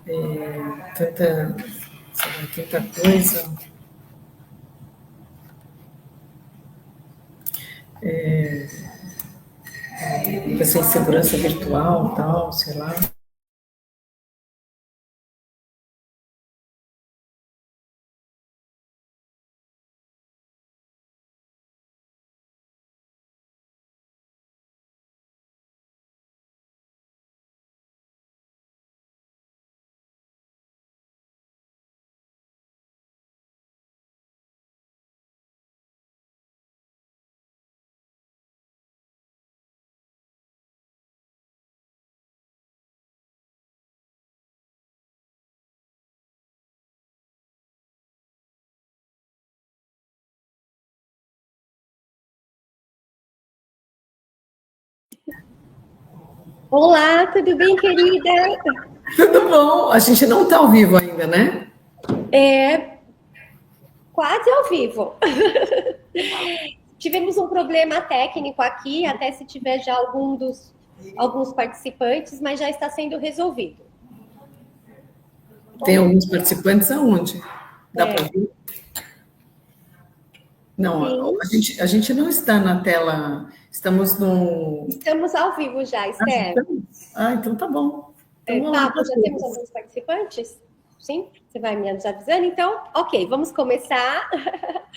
tanta, sei lá, tanta coisa. Essa insegurança virtual, tal, sei lá. Olá, tudo bem, querida? Tudo bom? A gente não está ao vivo ainda, né? É quase ao vivo. Tivemos um problema técnico aqui, até se tiver já alguns participantes, mas já está sendo resolvido. Tem Bom, alguns participantes aonde? Dá para é, ver? Não, sim, a gente não está na tela, estamos no. estamos ao vivo já, Ah, já Esther. estamos? Ah, então tá bom. Então, olá Pablo, para já temos todos. alguns participantes? Sim? Você vai me avisando? Então, ok, vamos começar.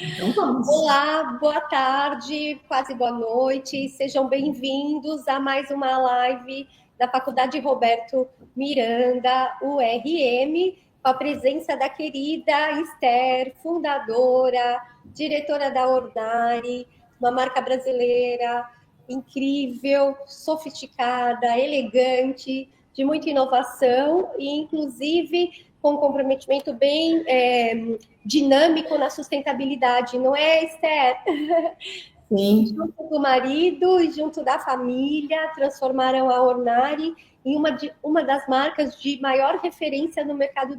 Então vamos. Olá, boa tarde, quase boa noite. Sejam bem-vindos a mais uma live da Faculdade Roberto Miranda, URM, com a presença da querida Esther, fundadora, diretora da Ordinari, uma marca brasileira incrível, sofisticada, elegante, de muita inovação e, inclusive, com um comprometimento bem dinâmico na sustentabilidade, não é, Esther? Sim. Junto do marido e junto da família, transformaram a Ornari em uma das marcas de maior referência no mercado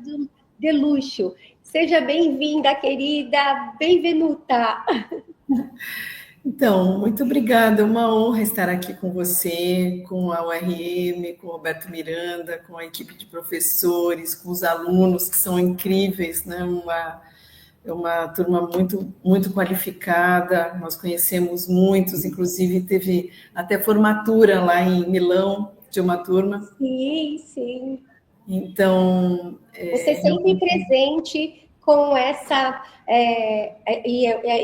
de luxo. Seja bem-vinda, querida, bem-venuta. Então, muito obrigada. É uma honra estar aqui com você, com a URM, com o Roberto Miranda, com a equipe de professores, com os alunos que são incríveis, né? É uma turma muito qualificada. Nós conhecemos muitos, inclusive teve até formatura lá em Milão de uma turma. Sim, sim. Então, Você sempre presente com essa.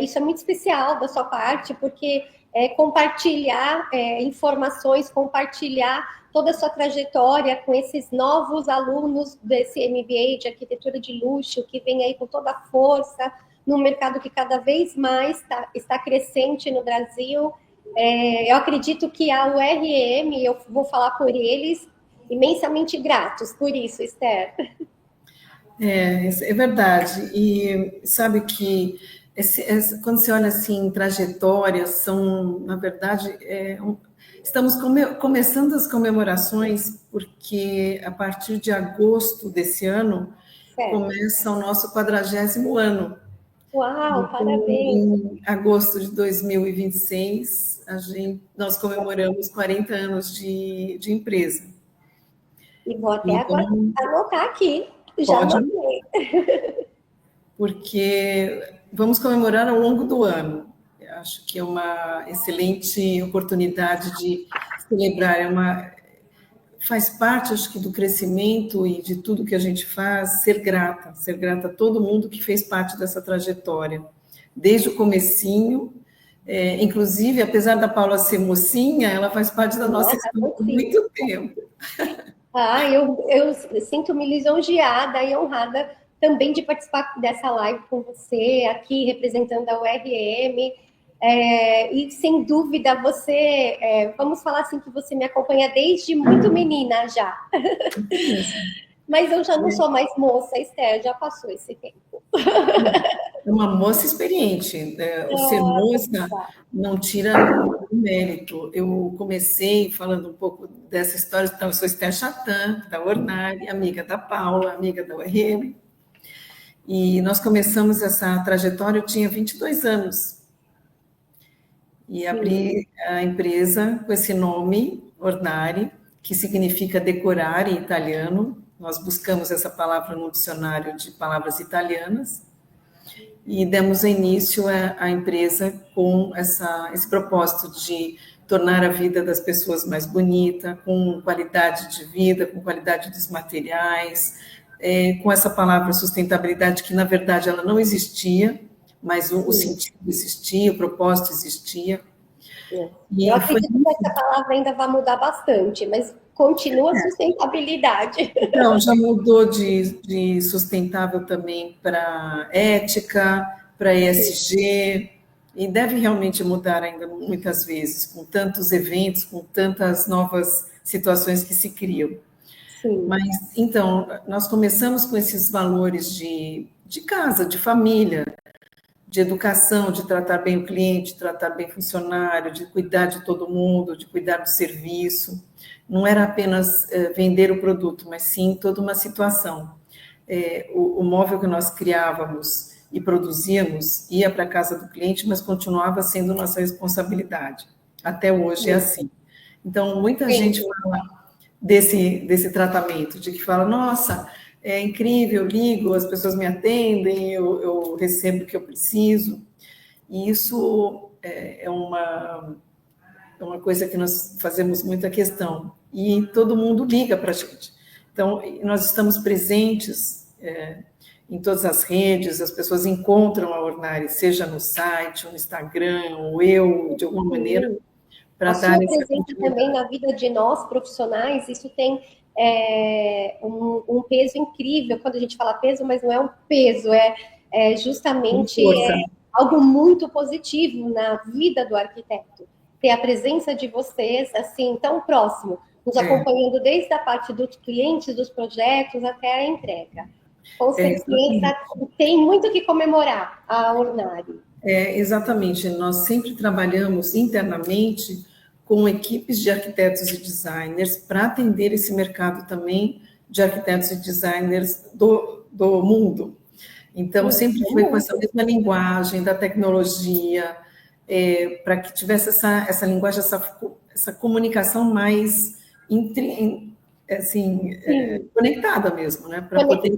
Isso é muito especial da sua parte, porque compartilhar informações, compartilhar toda a sua trajetória com esses novos alunos desse MBA de arquitetura de luxo, que vem aí com toda a força, num mercado que cada vez mais está crescente no Brasil. Eu acredito que a URM, eu vou falar por eles, imensamente gratos por isso, Esther. é verdade. E sabe que quando você olha assim, trajetórias, são, na verdade, estamos começando as comemorações, porque a partir de agosto desse ano Certo. começa o nosso 40º ano. Uau, Então, parabéns. em agosto de 2026, nós comemoramos 40 anos de empresa. E vou até agora Então, anotar aqui. Já pode, anotei. porque vamos comemorar ao longo do ano. Eu acho que é uma excelente oportunidade de celebrar, faz parte, acho que, do crescimento e de tudo que a gente faz, ser grata a todo mundo que fez parte dessa trajetória, desde o comecinho, inclusive, apesar da Paula ser mocinha, ela faz parte da nossa Nossa, história há sim. muito tempo. Eu sinto-me lisonjeada e honrada também de participar dessa live com você, aqui representando a URM. E sem dúvida vamos falar assim que você me acompanha desde muito menina já. Isso mesmo. Mas eu já não sou mais moça, Esther, já passou esse tempo. É uma moça experiente. O ser moça não tira o mérito. Eu comecei falando um pouco dessa história. Então, eu sou Esther Chatan, da Ornari, amiga da Paula, amiga da URM. E nós começamos essa trajetória, eu tinha 22 anos. E Sim. abri a empresa com esse nome, Ornari, que significa decorar em italiano. nós buscamos essa palavra no dicionário de palavras italianas e demos início à empresa com esse propósito de tornar a vida das pessoas mais bonita, com qualidade de vida, com qualidade dos materiais, com essa palavra sustentabilidade, que na verdade ela não existia, mas o sentido existia, o propósito existia. Eu acredito que essa palavra ainda vai mudar bastante, mas continua sustentabilidade. Não, já mudou de sustentável também para ética, para ESG, e deve realmente mudar ainda muitas vezes, com tantos eventos, com tantas novas situações que se criam. Sim. Mas, então, nós começamos com esses valores de casa, de família, de educação, de tratar bem o cliente, de tratar bem o funcionário, de cuidar de todo mundo, de cuidar do serviço. Não era apenas vender o produto, mas sim toda uma situação. O móvel que nós criávamos e produzíamos ia para a casa do cliente, mas continuava sendo nossa responsabilidade. Até hoje é assim. Então, muita gente fala desse tratamento, de que fala, nossa, é incrível, eu ligo, as pessoas me atendem, eu recebo o que eu preciso. E isso é uma coisa que nós fazemos muita questão. E todo mundo liga para a gente. Então, nós estamos presentes em todas as redes, as pessoas encontram a Ornari, seja no site, no Instagram, ou eu, de alguma maneira, para dar essa presença também na vida de nós, profissionais, isso tem um peso incrível. Quando a gente fala peso, mas não é um peso, é justamente algo muito positivo na vida do arquiteto. Ter a presença de vocês, assim, tão próximo, nos acompanhando desde a parte dos clientes, dos projetos, até a entrega. Com certeza, tem muito que comemorar a Ornari. Exatamente. Nós sempre trabalhamos internamente com equipes de arquitetos e designers para atender esse mercado também de arquitetos e designers do mundo. Então, sempre foi com essa mesma linguagem da tecnologia, para que tivesse essa linguagem, essa comunicação mais conectada mesmo, né? Para poder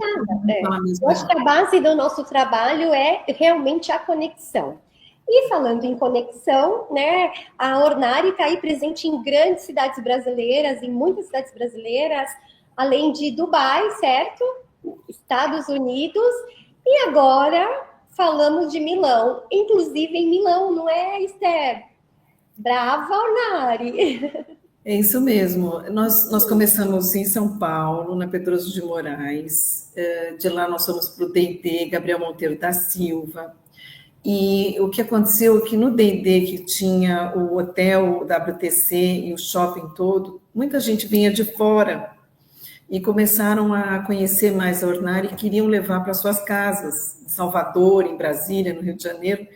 falar mesmo. Eu acho que a base do nosso trabalho é realmente a conexão. E falando em conexão, né, a Ornari está aí presente em grandes cidades brasileiras, em muitas cidades brasileiras, além de Dubai, certo? Estados Unidos. E agora falamos de Milão, inclusive em Milão, não é, Esther? Brava, Ornari! É isso mesmo. Nós começamos em São Paulo, na Pedroso de Moraes. De lá nós fomos para o D&D, Gabriel Monteiro da Silva. E o que aconteceu é que no D&D, que tinha o hotel, o WTC e o shopping todo, muita gente vinha de fora e começaram a conhecer mais a Ornari e queriam levar para suas casas, em Salvador, em Brasília, no Rio de Janeiro.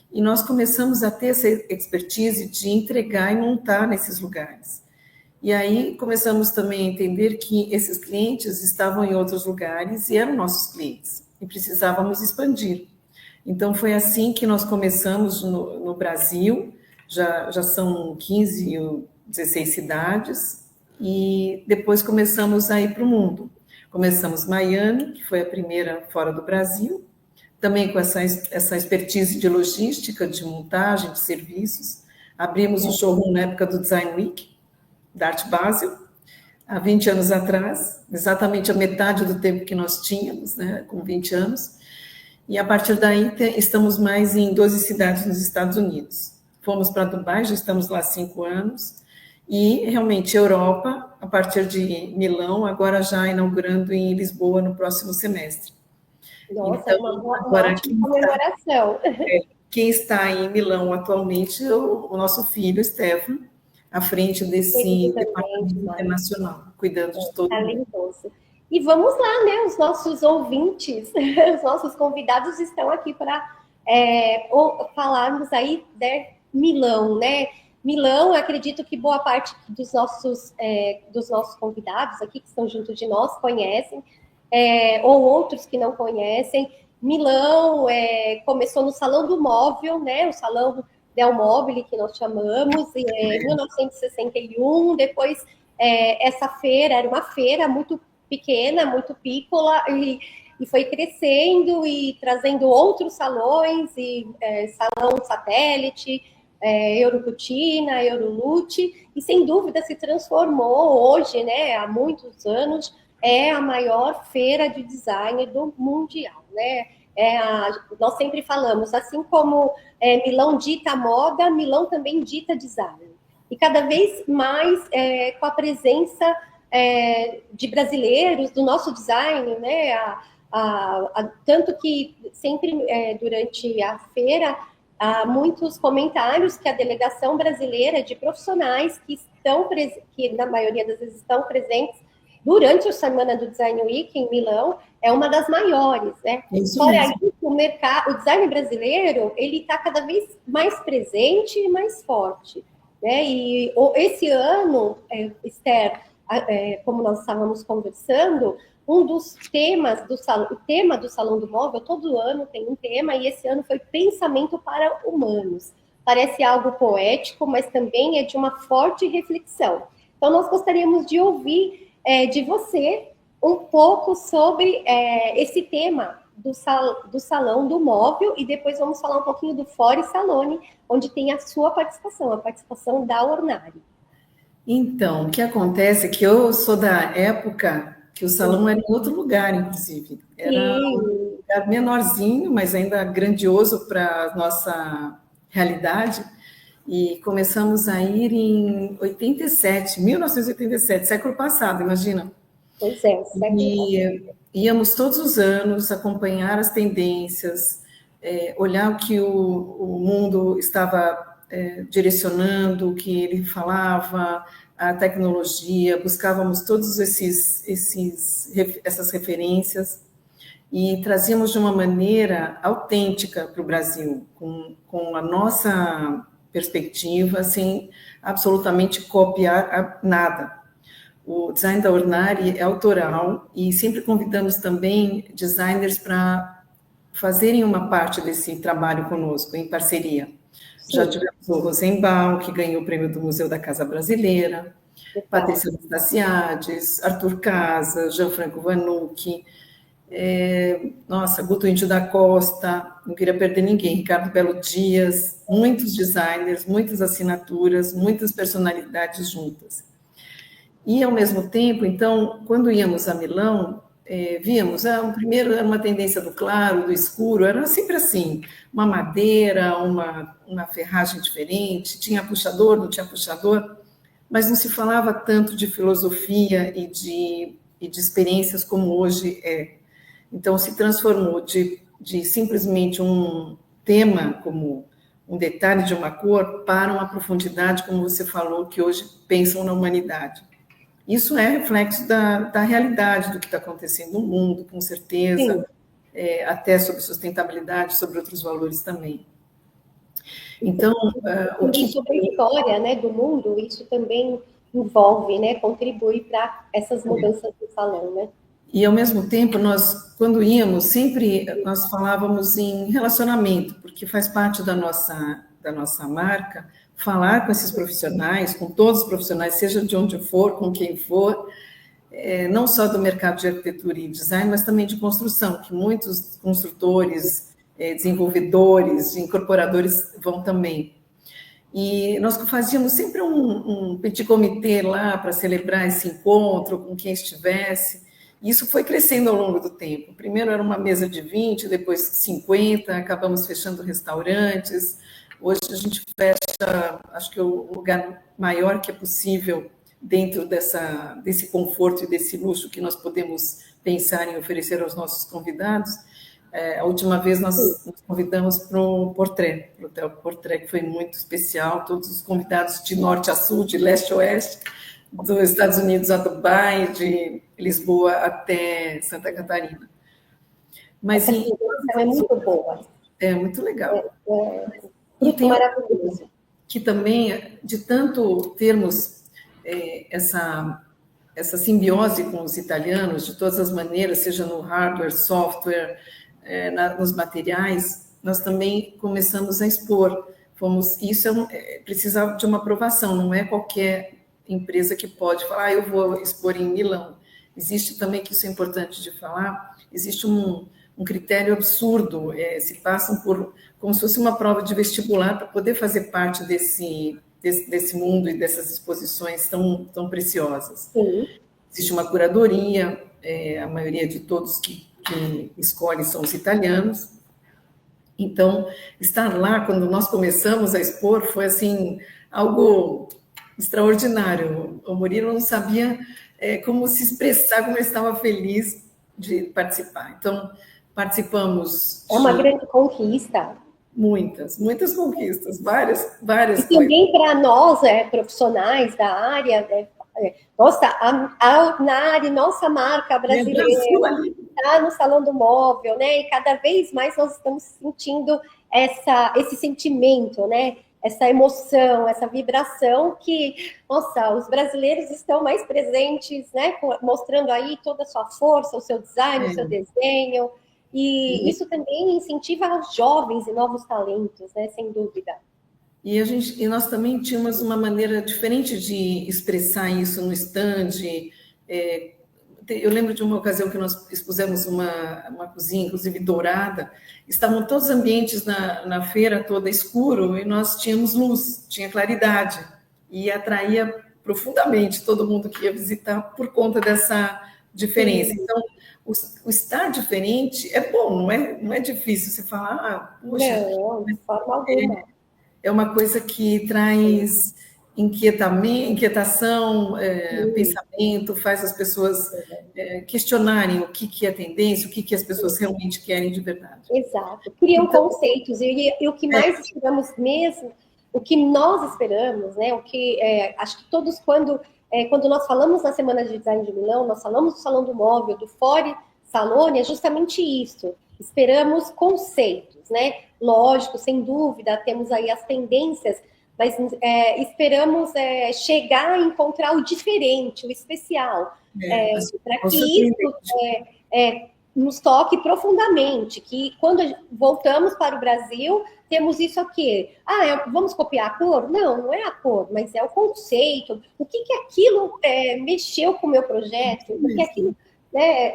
E nós começamos a ter essa expertise de entregar e montar nesses lugares. E aí começamos também a entender que esses clientes estavam em outros lugares e eram nossos clientes, e precisávamos expandir. Então, foi assim que nós começamos no Brasil, já são 15 ou 16 cidades, e depois começamos a ir para o mundo. Começamos Miami, que foi a primeira fora do Brasil, também com essa expertise de logística, de montagem, de serviços. Abrimos o showroom na época do Design Week, da Art Basel, há 20 anos atrás, exatamente a metade do tempo que nós tínhamos, né, com 20 anos. E a partir daí estamos mais em 12 cidades nos Estados Unidos. Fomos para Dubai, já estamos lá há 5 anos. E realmente Europa, a partir de Milão, agora já inaugurando em Lisboa no próximo semestre. Nossa, então, uma ótima comemoração. Quem está em Milão atualmente é o nosso filho, Stefan, à frente desse departamento internacional, cuidando de todo mundo. E vamos lá, né? Os nossos ouvintes, os nossos convidados estão aqui para falarmos aí de Milão, né? Milão, acredito que boa parte dos nossos convidados aqui que estão junto de nós conhecem, ou outros que não conhecem. Milão começou no Salão do Móvel, né? O Salão Del Mobile, que nós chamamos, em 1961. Depois, essa feira era uma feira muito pequena, muito pícola, e foi crescendo e trazendo outros salões, e salão satélite, Eurocutina, Eurolute, e sem dúvida se transformou hoje, né, há muitos anos, é a maior feira de design do mundial, né? Nós sempre falamos, assim como Milão dita moda, Milão também dita design. E cada vez mais com a presença de brasileiros, do nosso design, né? Tanto que sempre durante a feira há muitos comentários que a delegação brasileira de profissionais que na maioria das vezes estão presentes durante a Semana do Design Week em Milão, é uma das maiores, né? Fora isso, o design brasileiro, ele está cada vez mais presente e mais forte, né? E esse ano, Esther, como nós estávamos conversando, um dos temas do salão, o tema do Salão do Móvel, todo ano tem um tema, e esse ano foi Pensamento para Humanos. Parece algo poético, mas também é de uma forte reflexão. Então, nós gostaríamos de ouvir de você um pouco sobre esse tema do Salão do Móvel, e depois vamos falar um pouquinho do Fora Salone, onde tem a sua participação, a participação da Ornari. Então, o que acontece é que eu sou da época que o salão era em outro lugar, inclusive. Era um lugar menorzinho, mas ainda grandioso para a nossa realidade. E começamos a ir em 1987, século passado, imagina. Pois é, e íamos todos os anos acompanhar as tendências, olhar o que o mundo estava direcionando, o que ele falava, a tecnologia, buscávamos todas essas referências e trazíamos de uma maneira autêntica para o Brasil, com a nossa perspectiva, sem absolutamente copiar nada. O design da Ornari é autoral e sempre convidamos também designers para fazerem uma parte desse trabalho conosco, em parceria. Sim. Já tivemos o Rosenbaum, que ganhou o prêmio do Museu da Casa Brasileira, Patrícia Anastasiades, Arthur Casas, Gianfranco Vanucci, Guto Índio da Costa, não queria perder ninguém, Ricardo Belo Dias, muitos designers, muitas assinaturas, muitas personalidades juntas. E, ao mesmo tempo, então, quando íamos a Milão, víamos, o primeiro era uma tendência do claro, do escuro, era sempre assim, uma madeira, uma ferragem diferente, tinha puxador, não tinha puxador, mas não se falava tanto de filosofia e de experiências como hoje é. Então, se transformou de simplesmente um tema, como um detalhe de uma cor, para uma profundidade, como você falou, que hoje pensam na humanidade. Isso é reflexo da realidade, do que está acontecendo no mundo, com certeza, até sobre sustentabilidade, sobre outros valores também. Então, sobre a história, né, do mundo, isso também envolve, né, contribui para essas mudanças do salão, né? E, ao mesmo tempo, nós, quando íamos, sempre nós falávamos em relacionamento, porque faz parte da nossa marca, falar com esses profissionais, com todos os profissionais, seja de onde for, com quem for, não só do mercado de arquitetura e design, mas também de construção, que muitos construtores, desenvolvedores, incorporadores vão também. E nós fazíamos sempre um petit comité lá para celebrar esse encontro com quem estivesse. E isso foi crescendo ao longo do tempo. Primeiro era uma mesa de 20, depois 50, acabamos fechando restaurantes. Hoje a gente fecha, acho que o lugar maior que é possível dentro desse conforto e desse luxo que nós podemos pensar em oferecer aos nossos convidados. A última vez nós convidamos para o Portrait, para o Hotel Portrait, que foi muito especial, todos os convidados de norte a sul, de leste a oeste, dos Estados Unidos a Dubai, de Lisboa até Santa Catarina. Mas é muito boa. É muito legal. E tem maravilhoso. Que também, de tanto termos essa simbiose com os italianos, de todas as maneiras, seja no hardware, software, nos materiais, nós também começamos a expor. Isso precisa de uma aprovação, não é qualquer empresa que pode falar, eu vou expor em Milão. existe também, que isso é importante de falar, existe um critério absurdo, se passam por, como se fosse uma prova de vestibular para poder fazer parte desse mundo e dessas exposições tão preciosas. Sim. Existe uma curadoria, a maioria de todos que escolhem são os italianos. Então, estar lá, quando nós começamos a expor, foi, assim, algo extraordinário. O Murilo não sabia como se expressar, como ele estava feliz de participar. Então, participamos... É uma grande conquista. Muitas conquistas, várias e também para nós, profissionais da área, nossa, na área, nossa marca brasileira está no Salão do Móvel, né? E cada vez mais nós estamos sentindo esse sentimento, né? Essa emoção, essa vibração que, nossa, os brasileiros estão mais presentes, né? Mostrando aí toda a sua força, o seu design, o seu desenho. E isso também incentiva os jovens e novos talentos, né? Sem dúvida. E nós também tínhamos uma maneira diferente de expressar isso no stand. Eu lembro de uma ocasião que nós expusemos uma cozinha, inclusive dourada, estavam todos os ambientes na feira toda escuro e nós tínhamos luz, tinha claridade, e atraía profundamente todo mundo que ia visitar por conta dessa diferença. Então, o estar diferente é bom, não é difícil você falar, poxa, não, de forma alguma. É uma coisa que traz inquietação, pensamento, faz as pessoas questionarem o que é tendência, o que as pessoas realmente querem de verdade. Exato, criam conceitos, e o que mais esperamos mesmo, o que nós esperamos, né? O que acho que todos, quando nós falamos na Semana de Design de Milão, nós falamos do Salão do Móvel, do Fori Salone, é justamente isso. Esperamos conceitos, né? Lógico, sem dúvida, temos aí as tendências, mas esperamos chegar a encontrar o diferente, o especial, para que isso nos toque profundamente, que quando voltamos para o Brasil, temos isso aqui. Vamos copiar a cor? Não é a cor, mas é o conceito. O que aquilo mexeu com o meu projeto? O que aquilo...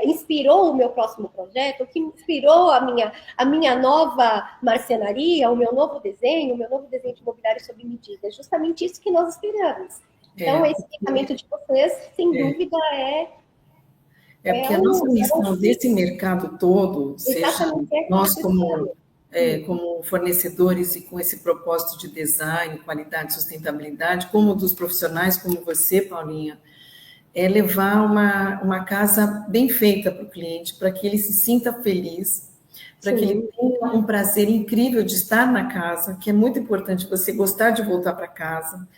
inspirou o meu próximo projeto, o que inspirou a minha nova marcenaria, o meu novo desenho de mobiliário sob medida. É justamente isso que nós esperamos. Então, esse pensamento de vocês, sem dúvida, porque a nossa missão desse mercado todo, seja nós como fornecedores e com esse propósito de design, qualidade e sustentabilidade, como dos profissionais como você, Paulinha, é levar uma casa bem feita para o cliente, para que ele se sinta feliz, para que ele tenha um prazer incrível de estar na casa, que é muito importante você gostar de voltar para casa,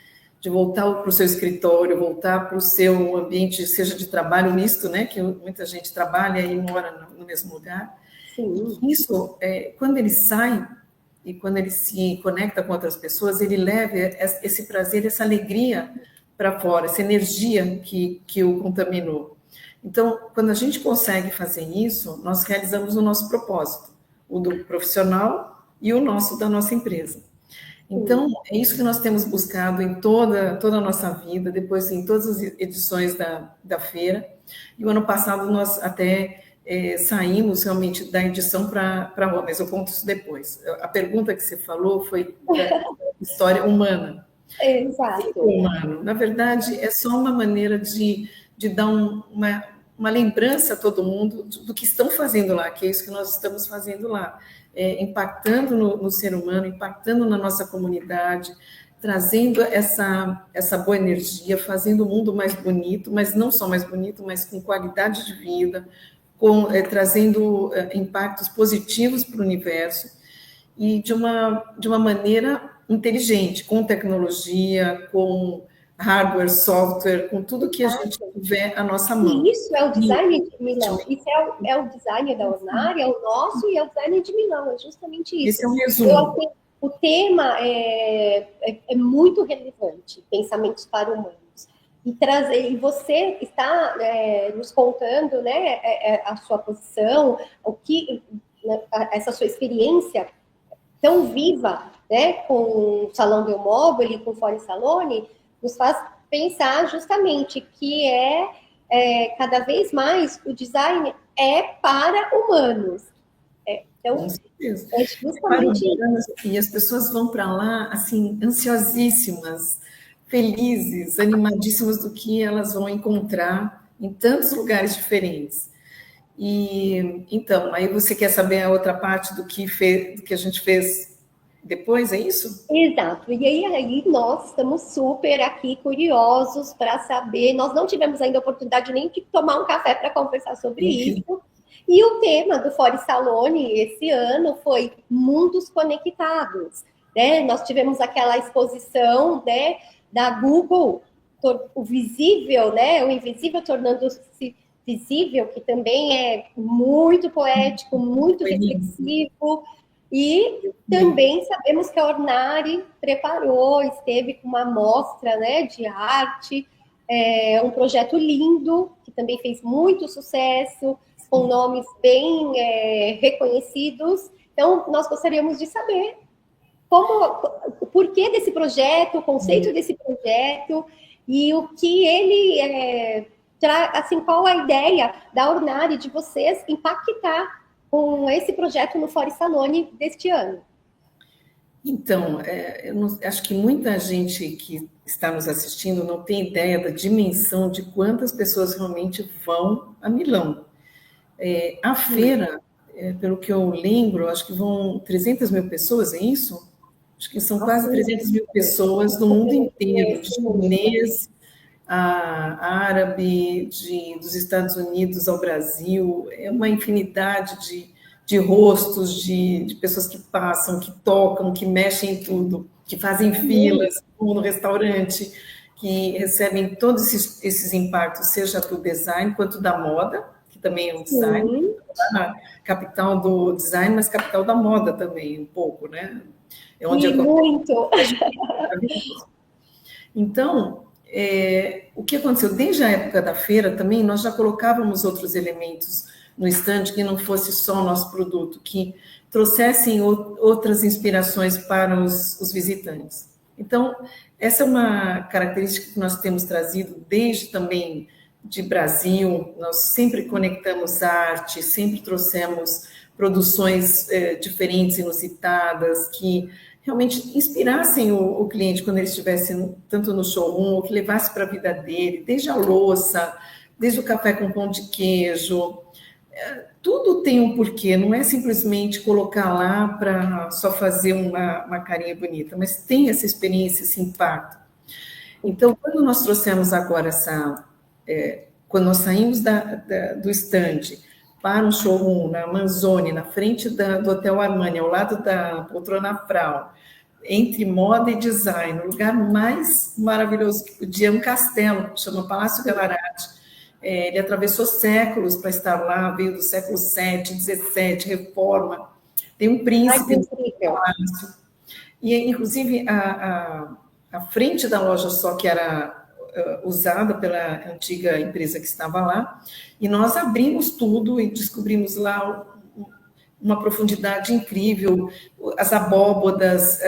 de voltar para o seu escritório, voltar para o seu ambiente, seja de trabalho misto, né, que muita gente trabalha e mora no mesmo lugar. Sim. Isso, quando ele sai e quando ele se conecta com outras pessoas, ele leva esse prazer, essa alegria para fora, essa energia que o contaminou. Então, quando a gente consegue fazer isso, nós realizamos o nosso propósito, o do profissional e o nosso da nossa empresa. Então, é isso que nós temos buscado em toda a nossa vida, depois em todas as edições da feira. E o ano passado nós até saímos realmente da edição para Roma, mas eu conto isso depois. A pergunta que você falou foi da história humana. Exato. Humano. Na verdade, é só uma maneira de dar uma lembrança a todo mundo do que estão fazendo lá, que é isso que nós estamos fazendo lá, impactando no ser humano, impactando na nossa comunidade, trazendo essa boa energia, fazendo o mundo mais bonito, mas não só mais bonito, mas com qualidade de vida, trazendo impactos positivos para o universo e de uma maneira inteligente, com tecnologia, com hardware, software, com tudo que a gente tiver à nossa mão. E isso é o design de Milão. Isso é o design da Osnari, é o nosso, e é o design de Milão, é justamente isso. Esse é um resumo. O tema é muito relevante, pensamentos para humanos. E você está nos contando, né, a sua posição, essa sua experiência tão viva, né, com o Salão do Móvel e com o Fori Salone, nos faz pensar justamente que cada vez mais o design é para humanos. Então, com certeza. é justamente isso. E as pessoas vão para lá, assim, ansiosíssimas, felizes, animadíssimas do que elas vão encontrar em tantos lugares diferentes. E então, aí você quer saber a outra parte do que a gente fez depois, é isso? Exato. E aí nós estamos super aqui curiosos para saber. Nós não tivemos ainda a oportunidade nem de tomar um café para conversar sobre isso. E o tema do Fora Salone esse ano foi Mundos Conectados. Né? Nós tivemos aquela exposição, né, da Google, o visível, né, o invisível tornando-se visível, que também é muito poético, muito reflexivo. E também sabemos que a Ornari preparou, esteve com uma mostra, né, de arte, um projeto lindo, que também fez muito sucesso, com nomes bem reconhecidos. Então, nós gostaríamos de saber o porquê desse projeto, o conceito desse projeto e o que ele assim, qual a ideia da Ornari de vocês impactar com esse projeto no Fora Salone deste ano. Então, acho que muita gente que está nos assistindo não tem ideia da dimensão de quantas pessoas realmente vão a Milão. A feira, pelo que eu lembro, acho que vão 300 mil pessoas, é isso? Acho que são quase 300 mil pessoas do mundo inteiro, de chinês, a árabe, dos Estados Unidos ao Brasil, é uma infinidade de rostos, de pessoas que passam, que tocam, que mexem em tudo, que fazem filas, como no restaurante, que recebem todos esses impactos, seja do design quanto da moda, que também é um design, capital do design, mas capital da moda também, um pouco, né? É onde muito! Então, o que aconteceu? Desde a época da feira também, nós já colocávamos outros elementos no estande que não fosse só o nosso produto, que trouxessem outras inspirações para os visitantes. Então, essa é uma característica que nós temos trazido desde também de Brasil, nós sempre conectamos arte, sempre trouxemos produções diferentes, inusitadas, que realmente inspirassem o cliente quando ele estivesse tanto no showroom, ou que levasse para a vida dele, desde a louça, desde o café com pão de queijo. Tudo tem um porquê, não é simplesmente colocar lá para só fazer uma carinha bonita, mas tem essa experiência, esse impacto. Então, quando nós trouxemos agora quando nós saímos do estande para um showroom na Manzoni, na frente do Hotel Armani, ao lado da Poltrona Frau, entre moda e design, o lugar mais maravilhoso que podia, um castelo, que chama Palácio Gallarate. Ele atravessou séculos para estar lá, veio do século VII, XVII, reforma. Tem um príncipe no palácio. E, inclusive, a frente da loja só que era usada pela antiga empresa que estava lá, e nós abrimos tudo e descobrimos lá uma profundidade incrível, as abóbodas,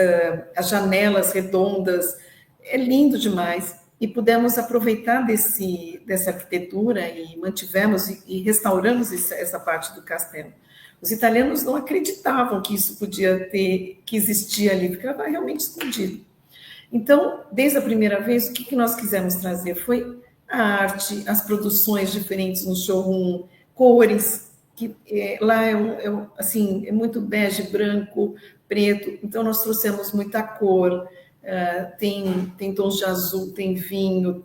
as janelas redondas, é lindo demais. E pudemos aproveitar dessa arquitetura e mantivemos e restauramos essa parte do castelo. Os italianos não acreditavam que isso que existia ali, ficava realmente escondido. Então, desde a primeira vez, o que nós quisemos trazer foi a arte, as produções diferentes no showroom, cores, que lá assim, é muito bege, branco, preto, então nós trouxemos muita cor, tem tons de azul, tem vinho,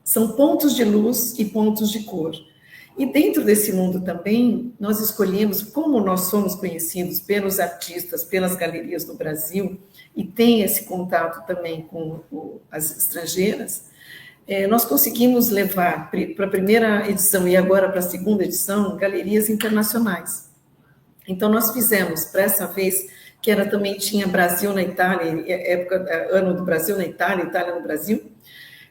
são pontos de luz e pontos de cor. E dentro desse mundo também, nós escolhemos, como nós somos conhecidos pelos artistas, pelas galerias no Brasil, e tem esse contato também com as estrangeiras, nós conseguimos levar para a primeira edição e agora para a segunda edição, galerias internacionais. Então, nós fizemos, para essa vez, que também tinha Brasil na Itália, ano do Brasil na Itália, Itália no Brasil,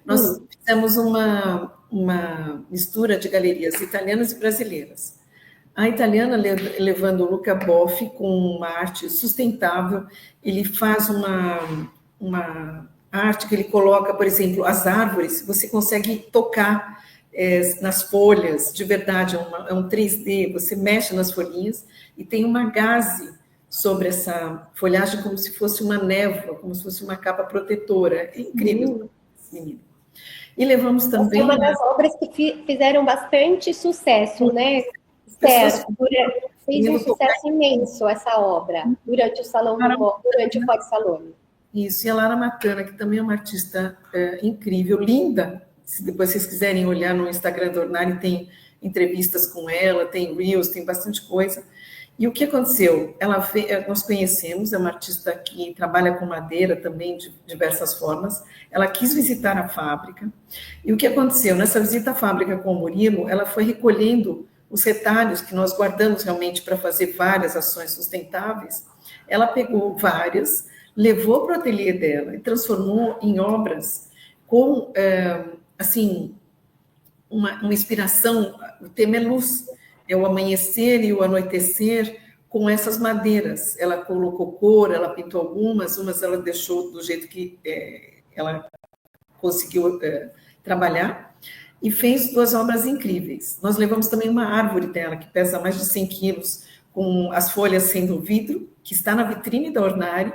nós fizemos uma mistura de galerias italianas e brasileiras. A italiana levando o Luca Boffi com uma arte sustentável, ele faz uma arte que ele coloca, por exemplo, as árvores, você consegue tocar nas folhas, de verdade, é um 3D, você mexe nas folhinhas e tem uma gaze sobre essa folhagem como se fosse uma névoa, como se fosse uma capa protetora. É incrível, menina. E levamos também... É uma das obras que fizeram bastante sucesso, né, Esther? Fez um sucesso imenso essa obra, durante o Ford Salone. Isso, e a Lara Matana, que também é uma artista incrível, linda. Se depois vocês quiserem olhar no Instagram da Ornari, tem entrevistas com ela, tem reels, tem bastante coisa. E o que aconteceu? Nós conhecemos, é uma artista que trabalha com madeira também, de diversas formas. Ela quis visitar a fábrica. E o que aconteceu? Nessa visita à fábrica com o Murilo, ela foi recolhendo os retalhos que nós guardamos realmente para fazer várias ações sustentáveis. Ela pegou várias, levou para o ateliê dela e transformou em obras com, assim, uma inspiração. O tema é luz, é o amanhecer e o anoitecer com essas madeiras. Ela colocou cor, ela pintou umas ela deixou do jeito que ela conseguiu trabalhar, e fez 2 obras incríveis. Nós levamos também uma árvore dela, que pesa mais de 100 quilos, com as folhas sendo vidro, que está na vitrine da Ornari,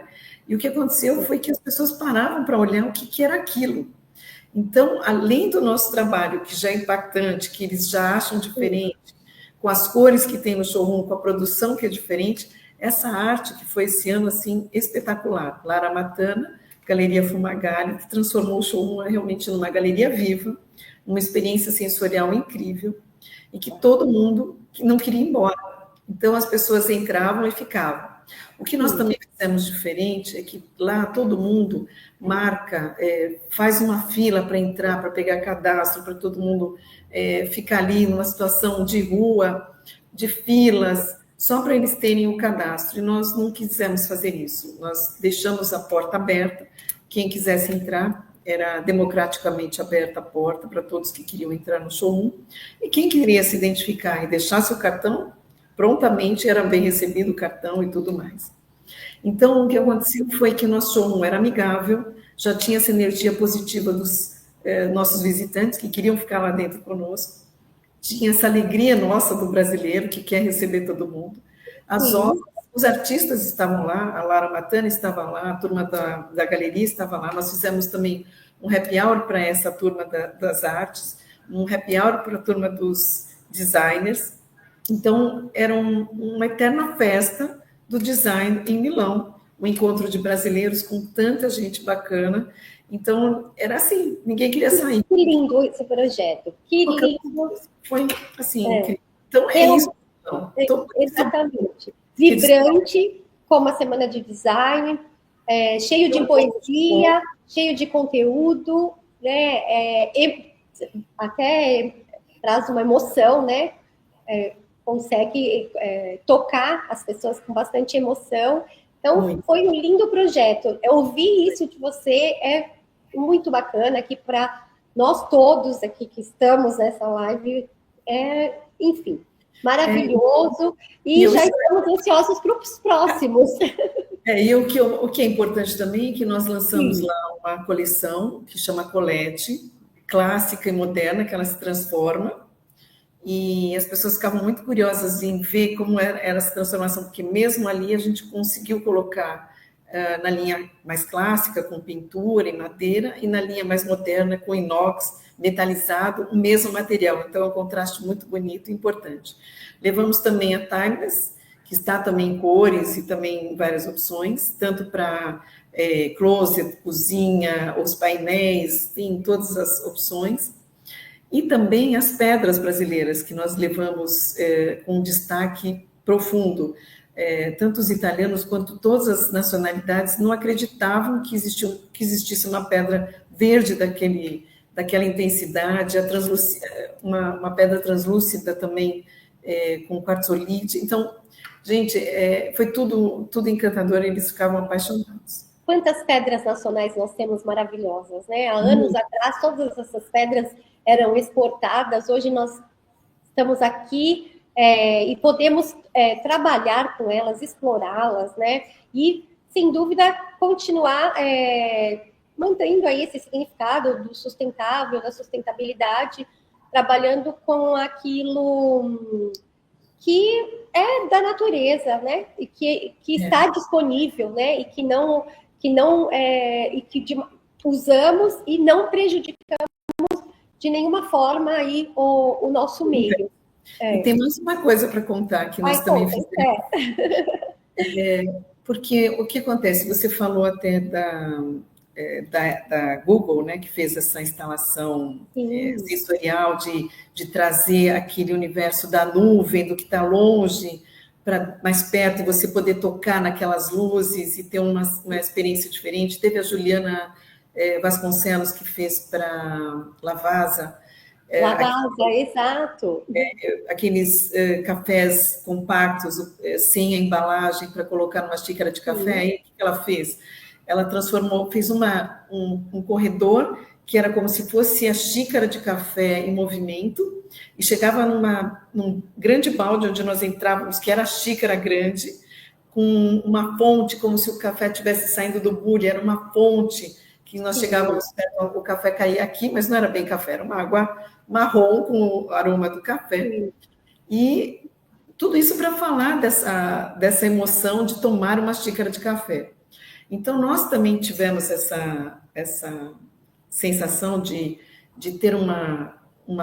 e o que aconteceu foi que as pessoas paravam para olhar o que era aquilo. Então, além do nosso trabalho, que já é impactante, que eles já acham diferente, com as cores que tem no showroom, com a produção que é diferente, essa arte que foi esse ano, assim, espetacular. Lara Matana, Galeria Fumagalli, que transformou o showroom realmente numa galeria viva, uma experiência sensorial incrível, e que todo mundo não queria ir embora. Então, as pessoas entravam e ficavam. O que nós também fizemos diferente é que lá todo mundo marca, faz uma fila para entrar, para pegar cadastro, para todo mundo ficar ali numa situação de rua, de filas, só para eles terem o cadastro. E nós não quisemos fazer isso. Nós deixamos a porta aberta. Quem quisesse entrar, era democraticamente aberta a porta para todos que queriam entrar no showroom. E quem queria se identificar e deixasse o cartão, prontamente era bem recebido o cartão e tudo mais. Então, o que aconteceu foi que o nosso showroom era amigável, já tinha essa energia positiva dos nossos visitantes que queriam ficar lá dentro conosco, tinha essa alegria nossa do brasileiro que quer receber todo mundo. As obras, os artistas estavam lá, a Lara Matana estava lá, a turma da galeria estava lá, nós fizemos também um happy hour para essa turma das artes, um happy hour para a turma dos designers. Então, era uma eterna festa do design em Milão, um encontro de brasileiros com tanta gente bacana. Então, era assim, ninguém queria sair. Que lindo esse projeto, que lindo. Foi, assim, incrível. Então, é isso. Então, exatamente. Vibrante, como a Semana de Design, cheio de poesia, cheio de conteúdo, né? Até traz uma emoção, né? Consegue tocar as pessoas com bastante emoção. Então, foi um lindo projeto. Eu ouvi isso de você, é muito bacana aqui para nós todos aqui que estamos nessa live. Enfim, maravilhoso. E já estamos ansiosos para os próximos. E o que é importante também é que nós lançamos lá uma coleção que chama Colette, clássica e moderna, que ela se transforma. E as pessoas ficavam muito curiosas em ver como era essa transformação, porque mesmo ali a gente conseguiu colocar na linha mais clássica, com pintura e madeira, e na linha mais moderna, com inox, metalizado, o mesmo material. Então, é um contraste muito bonito e importante. Levamos também a Timeless, que está também em cores e também em várias opções, tanto para closet, cozinha, os painéis, tem todas as opções. E também as pedras brasileiras, que nós levamos com um destaque profundo. Tanto os italianos quanto todas as nacionalidades não acreditavam que existisse uma pedra verde daquela intensidade, uma pedra translúcida também, com quartzolite. Então, gente, foi tudo encantador, eles ficavam apaixonados. Quantas pedras nacionais nós temos maravilhosas, né? Há anos atrás, todas essas pedras eram exportadas, hoje nós estamos aqui e podemos trabalhar com elas, explorá-las, né? E, sem dúvida, continuar mantendo aí esse significado do sustentável, da sustentabilidade, trabalhando com aquilo que é da natureza, né? E que está disponível, né? E usamos e não prejudicamos de nenhuma forma aí o nosso meio. E tem mais uma coisa para contar que nós também fizemos. Porque o que acontece? Você falou até da Google, né, que fez essa instalação sensorial de trazer aquele universo da nuvem, do que está longe, para mais perto, e você poder tocar naquelas luzes e ter uma experiência diferente. Teve a Juliana Vasconcelos, que fez para Lavasa. Lavasa, exato. Aqueles cafés compactos, sem a embalagem, para colocar numa xícara de café. Aí, o que ela fez? Ela fez um corredor que era como se fosse a xícara de café em movimento, e chegava num grande balde onde nós entrávamos, que era a xícara grande, com uma fonte, como se o café estivesse saindo do bule, era uma fonte que nós chegávamos perto, o café caía aqui, mas não era bem café, era uma água marrom com o aroma do café. E tudo isso para falar dessa emoção de tomar uma xícara de café. Então, nós também tivemos essa sensação de ter uma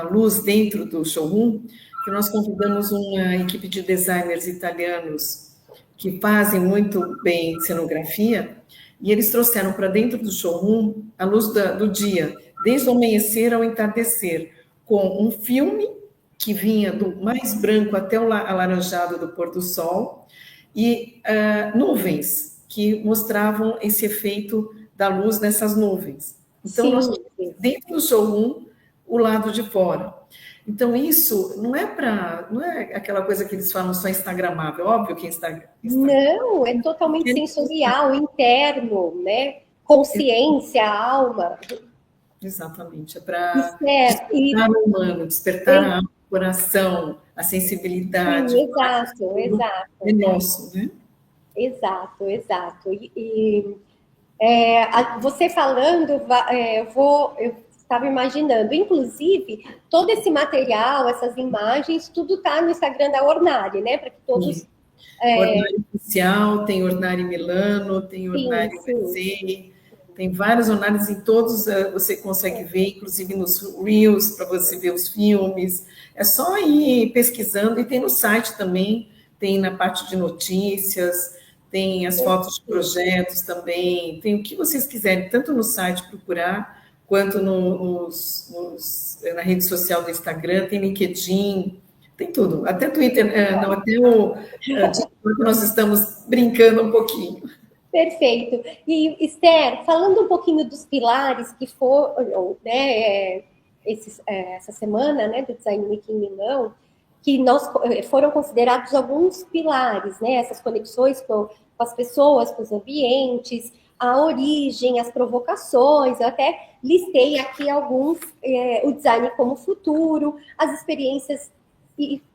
luz dentro do showroom, que nós convidamos uma equipe de designers italianos que fazem muito bem cenografia, e eles trouxeram para dentro do showroom a luz do dia, desde o amanhecer ao entardecer, com um filme que vinha do mais branco até o alaranjado do pôr do sol, e nuvens que mostravam esse efeito da luz nessas nuvens. Então, nós tínhamos dentro do showroom o lado de fora. Então, isso não é aquela coisa que eles falam só instagramável, óbvio que Não, é totalmente sensorial, interno, né? Consciência, alma. Exatamente, é para despertar o humano, despertar o coração, a sensibilidade. Sim, exato. É nosso, né? Exato. Você falando, eu estava imaginando, inclusive, todo esse material, essas imagens, tudo está no Instagram da Ornari, né? Para que todos. Ornari Oficial, tem Ornari Milano, tem Ornari USA, tem vários Ornaris em todos, você consegue ver, inclusive nos Reels, para você ver os filmes. É só ir pesquisando, e tem no site também, tem na parte de notícias, tem as fotos de projetos também, tem o que vocês quiserem, tanto no site procurar, quanto na rede social do Instagram, tem LinkedIn, tem tudo, até Twitter, até o TikTok, nós estamos brincando um pouquinho. Perfeito. E, Esther, falando um pouquinho dos pilares que foram, né, essa semana, né, do Design Week em Milão, que foram considerados alguns pilares, né, essas conexões com as pessoas, com os ambientes, a origem, as provocações, eu até listei aqui alguns, o design como futuro, as experiências,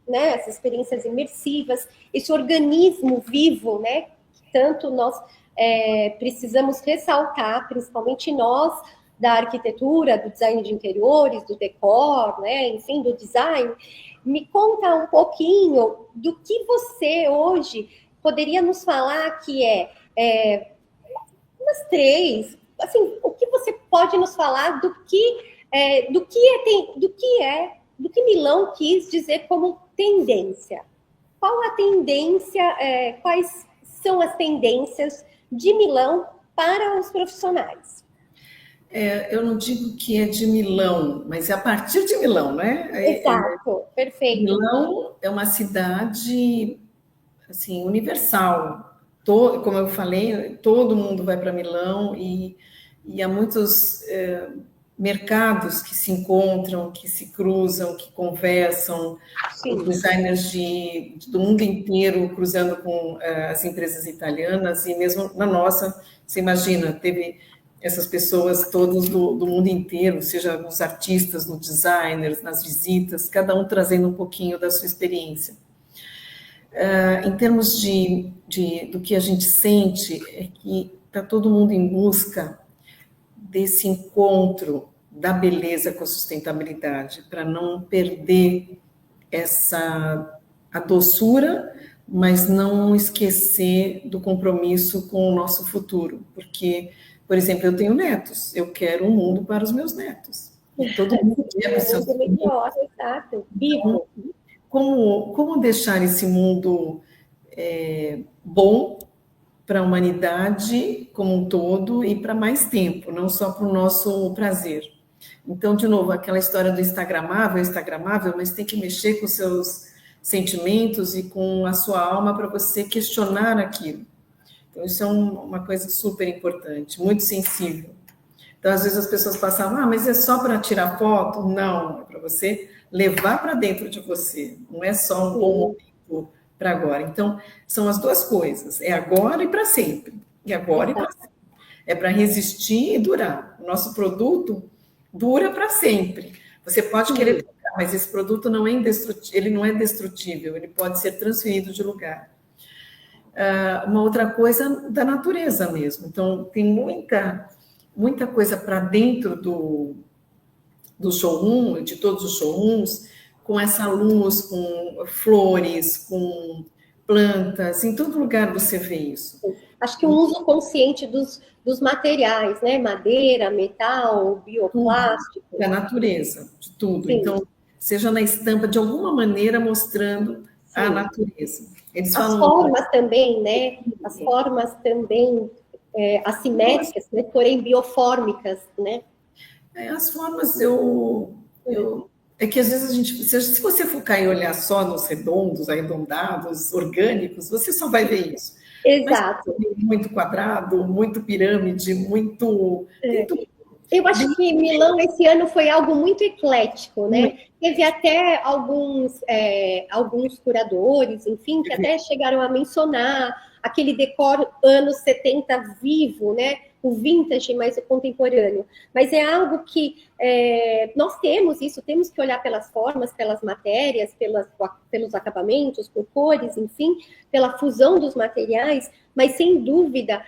né, as experiências imersivas, esse organismo vivo, né, que tanto nós precisamos ressaltar, principalmente nós, da arquitetura, do design de interiores, do decor, né, enfim, do design. Me conta um pouquinho do que você hoje poderia nos falar que umas três, assim, o que você pode nos falar do que Milão quis dizer como tendência? Qual a tendência, quais são as tendências de Milão para os profissionais? Eu não digo que é de Milão, mas é a partir de Milão, né? Exato, perfeito. Milão é uma cidade, assim, universal. Como eu falei, todo mundo vai para Milão, e há muitos mercados que se encontram, que se cruzam, que conversam, os designers do mundo inteiro cruzando com as empresas italianas, e mesmo na nossa, você imagina, teve essas pessoas todas do mundo inteiro, seja os artistas, os designers, nas visitas, cada um trazendo um pouquinho da sua experiência. Em termos do que a gente sente, é que está todo mundo em busca desse encontro da beleza com a sustentabilidade, para não perder a doçura, mas não esquecer do compromisso com o nosso futuro. Porque, por exemplo, eu tenho netos, eu quero um mundo para os meus netos. E todo mundo quer para os seus melhor, exato, vivo. Como deixar esse mundo bom para a humanidade como um todo e para mais tempo, não só para o nosso prazer. Então, de novo, aquela história do instagramável, mas tem que mexer com os seus sentimentos e com a sua alma para você questionar aquilo. Então, isso é uma coisa super importante, muito sensível. Então, às vezes as pessoas passavam, mas é só para tirar foto? Não, é para você levar para dentro de você, não é só um bom momento para agora. Então, são as duas coisas, é agora e para sempre. E agora e para sempre. É para resistir e durar. O nosso produto dura para sempre. Você pode querer trocar, mas esse produto não é indestrutível, ele não é destrutível, ele pode ser transferido de lugar. Uma outra coisa da natureza mesmo. Então, tem muita coisa para dentro do showroom, de todos os showrooms, com essa luz, com flores, com plantas, em todo lugar você vê isso. Acho que o uso consciente dos materiais, né? Madeira, metal, bioplástico. Da natureza, de tudo. Sim. Então, seja na estampa, de alguma maneira, mostrando a natureza. Eles falam... formas também, né? As formas também assimétricas, né? Porém biofórmicas, né? As formas, é que às vezes a gente, se você focar e olhar só nos redondos, arredondados, orgânicos, você só vai ver isso. Exato. Mas, muito quadrado, muito pirâmide, muito... Eu acho que Milão esse ano foi algo muito eclético, né? Teve até alguns curadores, enfim, que até chegaram a mencionar aquele decor anos 70 vivo, né? O vintage, mais o contemporâneo. Mas é algo que nós temos isso, temos que olhar pelas formas, pelas matérias, pelos acabamentos, por cores, enfim, pela fusão dos materiais, mas sem dúvida,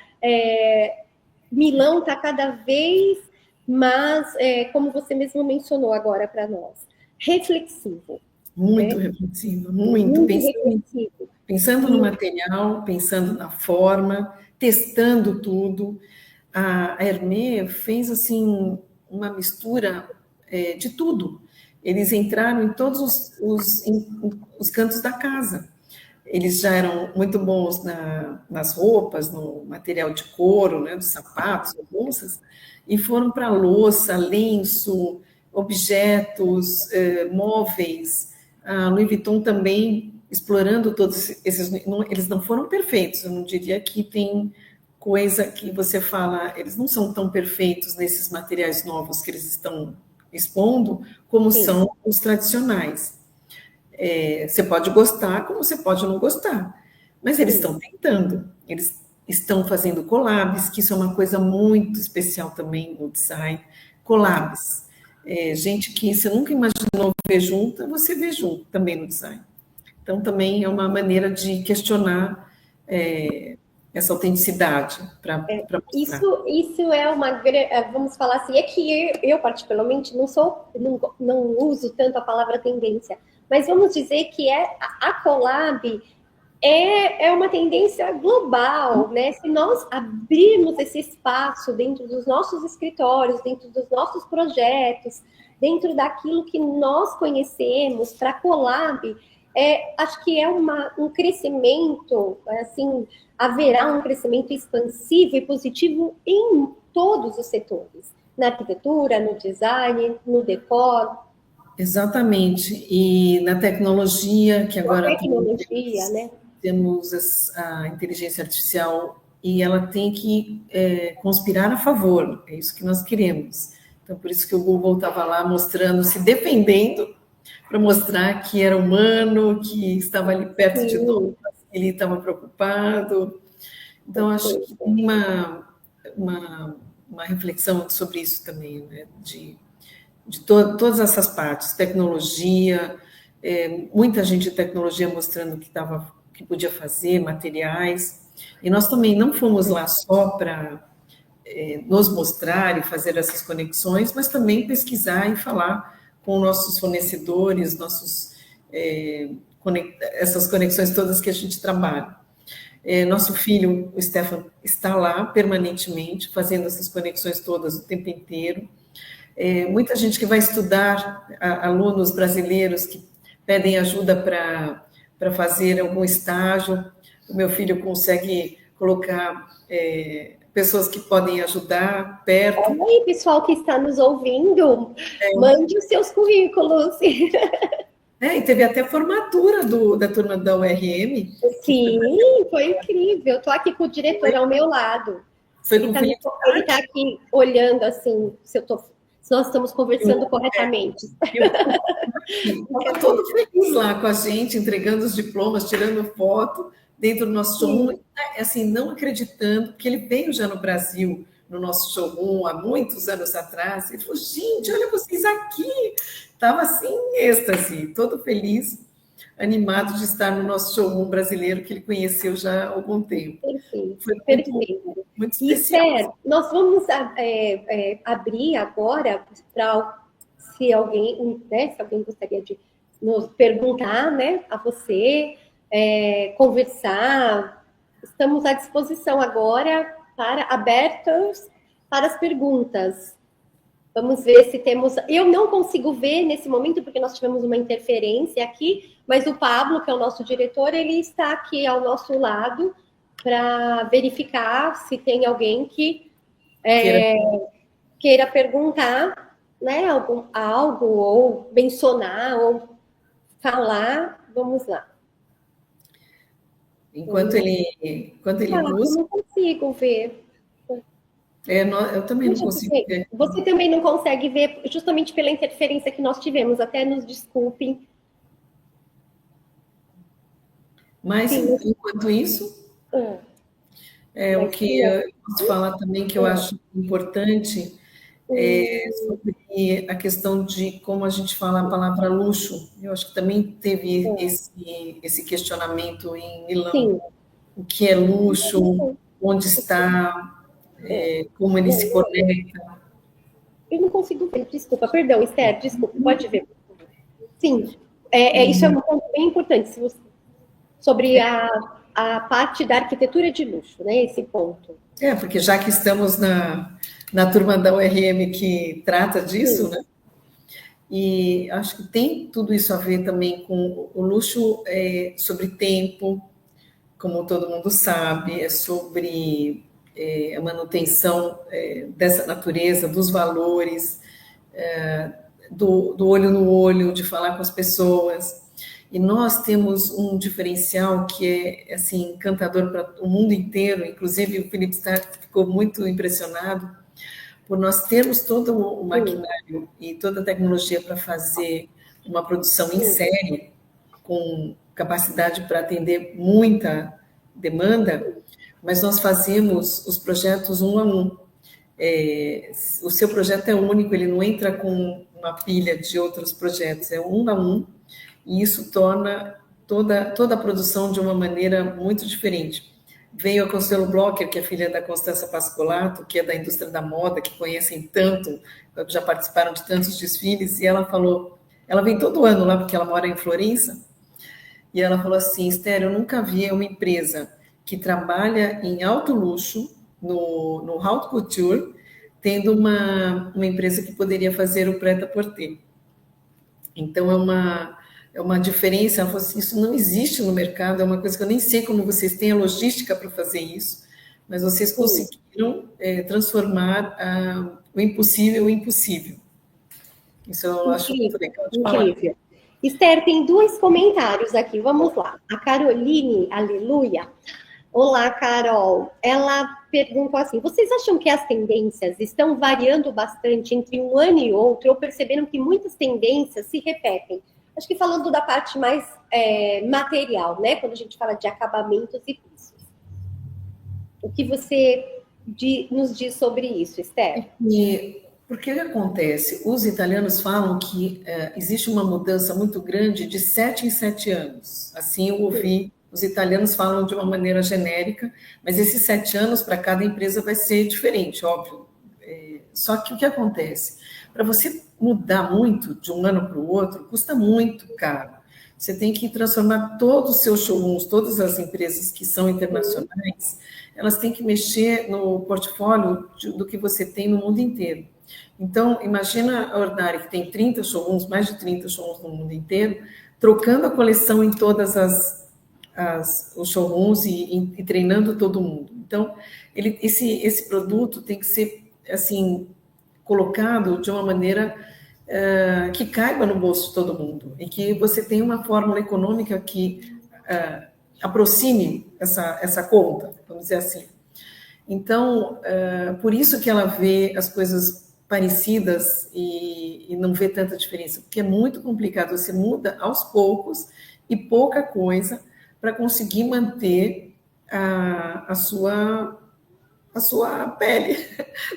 Milão está cada vez mais, como você mesmo mencionou agora para nós, reflexivo. Muito reflexivo, muito reflexivo. Pensando no material, pensando na forma, testando tudo. A Hermé fez assim uma mistura de tudo. Eles entraram em todos os cantos da casa. Eles já eram muito bons nas roupas, no material de couro, né, dos sapatos, bolsas, e foram para louça, lenço, objetos, móveis. A Louis Vuitton também explorando todos esses... eles não foram perfeitos, eu não diria que tem coisa que você fala, eles não são tão perfeitos nesses materiais novos que eles estão expondo, como são os tradicionais. Você pode gostar, como você pode não gostar, mas eles estão tentando, eles estão fazendo collabs, que isso é uma coisa muito especial também no design, collabs. Gente que você nunca imaginou ver junto, você vê junto também no design. Então, também é uma maneira de questionar essa autenticidade para mostrar. Isso é uma, vamos falar assim, é que eu particularmente não uso tanto a palavra tendência, mas vamos dizer que a collab é uma tendência global, né? Se nós abrirmos esse espaço dentro dos nossos escritórios, dentro dos nossos projetos, dentro daquilo que nós conhecemos para collab, acho que é um crescimento, assim, haverá um crescimento expansivo e positivo em todos os setores, na arquitetura, no design, no decor. Exatamente, e na tecnologia, que agora temos a inteligência artificial, e ela tem que conspirar a favor, é isso que nós queremos. Então, por isso que o Google estava lá mostrando, se defendendo, para mostrar que era humano, que estava ali perto de nós, ele estava preocupado. Então, acho que tem uma reflexão sobre isso também, né? de todas essas partes, tecnologia, muita gente de tecnologia mostrando que podia fazer, materiais, e nós também não fomos lá só para nos mostrar e fazer essas conexões, mas também pesquisar e falar com nossos fornecedores, essas conexões todas que a gente trabalha. Nosso filho, o Stefan, está lá permanentemente, fazendo essas conexões todas o tempo inteiro. Muita gente que vai estudar, alunos brasileiros que pedem ajuda para fazer algum estágio. O meu filho consegue colocar pessoas que podem ajudar perto. Olha aí, pessoal que está nos ouvindo, mande os seus currículos. E teve até formatura da turma da URM. Sim, foi incrível. Estou aqui com o diretor ao meu lado. Ele está aqui olhando assim, se nós estamos conversando corretamente. Estava todo feliz lá com a gente, entregando os diplomas, tirando foto dentro do nosso showroom, assim, não acreditando, porque ele veio já no Brasil, no nosso showroom, há muitos anos atrás. Ele falou, gente, olha vocês aqui. Estava assim, em êxtase, todo feliz, animado de estar no nosso showroom brasileiro, que ele conheceu já há algum tempo. Perfeito, foi muito especial. Esther, nós vamos abrir agora para se alguém gostaria de nos perguntar, né, a você, conversar. Estamos à disposição agora abertos para as perguntas. Vamos ver se temos... Eu não consigo ver nesse momento, porque nós tivemos uma interferência aqui, mas o Pablo, que é o nosso diretor, ele está aqui ao nosso lado para verificar se tem alguém que queira perguntar, né, algo, ou mencionar, ou falar. Vamos lá. Enquanto ele busca... Eu não consigo ver. Eu também não consigo ver. Você também não consegue ver, justamente pela interferência que nós tivemos. Até nos desculpem. Mas, enquanto isso, o que eu posso falar também, que eu acho importante, sobre a questão de como a gente fala a palavra luxo. Eu acho que também teve esse questionamento em Milão. Sim. O que é luxo, onde está... como ele se conecta. Eu não consigo ver, desculpa, perdão, Esther, desculpa, pode ver. Sim, isso é um ponto bem importante, sobre a parte da arquitetura de luxo, né, esse ponto. Porque já que estamos na turma da URM que trata disso, né, e acho que tem tudo isso a ver também com o luxo sobre tempo, como todo mundo sabe, é sobre... a manutenção dessa natureza, dos valores, do olho no olho, de falar com as pessoas. E nós temos um diferencial que é assim, encantador para o mundo inteiro, inclusive o Felipe Stark ficou muito impressionado por nós termos todo o maquinário e toda a tecnologia para fazer uma produção em série, com capacidade para atender muita demanda, mas nós fazemos os projetos um a um. O seu projeto é único, ele não entra com uma pilha de outros projetos, é um a um, e isso torna toda a produção de uma maneira muito diferente. Veio a Consuelo Blocher, que é filha da Constança Pascolato, que é da indústria da moda, que conhecem tanto, já participaram de tantos desfiles, e ela falou, ela vem todo ano lá, porque ela mora em Florença, e ela falou assim, Esther, eu nunca vi uma empresa que trabalha em alto luxo, no haute couture, tendo uma empresa que poderia fazer o prêt-à-porter. Então, é uma diferença. Ela falou assim, isso não existe no mercado, é uma coisa que eu nem sei como vocês têm a logística para fazer isso, mas vocês conseguiram transformar o impossível em possível. Isso eu acho muito legal de falar. Incrível. Esther, tem 2 comentários aqui, vamos lá. A Caroline, aleluia. Olá, Carol. Ela perguntou assim, vocês acham que as tendências estão variando bastante entre um ano e outro, ou perceberam que muitas tendências se repetem? Acho que falando da parte mais material, né? Quando a gente fala de acabamentos e pisos. O que você nos diz sobre isso, Esther? Porque o que acontece? Os italianos falam que existe uma mudança muito grande de 7 em 7 anos. Assim eu ouvi Os italianos falam de uma maneira genérica, mas esses 7 anos para cada empresa vai ser diferente, óbvio. Só que o que acontece? Para você mudar muito de um ano para o outro, custa muito caro. Você tem que transformar todos os seus showrooms, todas as empresas que são internacionais, elas têm que mexer no portfólio do que você tem no mundo inteiro. Então, imagina a Ordinary, que tem 30 showrooms, mais de 30 showrooms no mundo inteiro, trocando a coleção em todas os showrooms e treinando todo mundo. Então, esse produto tem que ser assim colocado de uma maneira que caiba no bolso de todo mundo e que você tenha uma fórmula econômica que aproxime essa conta, vamos dizer assim. Então, por isso que ela vê as coisas parecidas e não vê tanta diferença, porque é muito complicado, você muda aos poucos e pouca coisa para conseguir manter a sua pele,